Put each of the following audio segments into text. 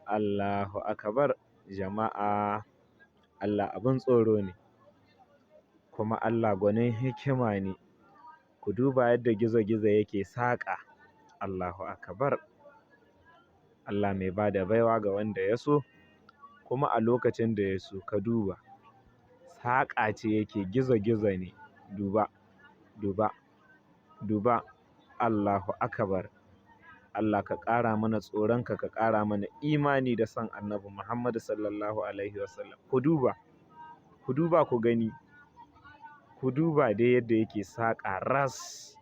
Allahu akbar jama'a. Allah abin tsoro ne kuma Allah gwanin hikima ne. Ku duba yadda gizo-gizo yake saƙa. Allahu akbar. Allah mai bada baiwa ga wanda ya so kuma a lokacin da ya so. Ka duba saƙa ce yake, gizo-gizo ne. Duba, duba, duba. Allahu akbar. Allah ka ƙara mana tsoronka, ka ƙara mana imani da son Annabi Muhammad sallallahu alaihi wasallam. Ku duba, ku duba ku gani. Ku duba dai yadda yake saƙa ras.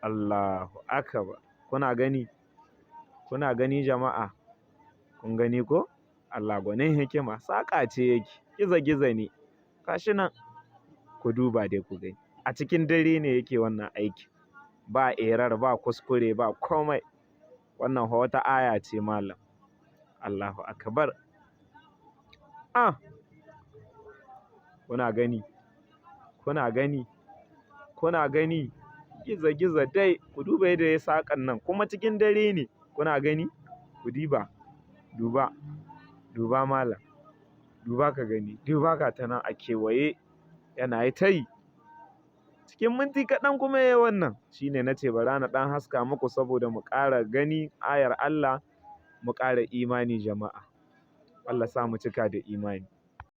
Allahu akbar. Kuna gani? Kuna gani jama'a? Kun gani ko? Allah gwanin hikima. Saƙa ce yake, gizo-gizo ne. Gashi nan. Ku duba dai ku gani. A cikin dare ne yake wannan aiki. Ba error, ba kuskure, ba komai. Wannan wata aya ce malam. Allahu akbar. Kuna gani? Kuna gani? Kuna gani? Gizo-gizo dai. Ku duba yadda ya saƙan nan kuma cikin dare ne. Kuna gani? Ku diba. Duba. Duba malam. Duba ka gani. Duba ga ta nan a kewaye. Yana yi ta yi. Cikin minti kaɗan kuma yayi wannan. Shine na ce bara na ɗan haska muku saboda mu ƙara gani ayar Allah, mu ƙara imani jama'a. Allah sa mu cika da imani.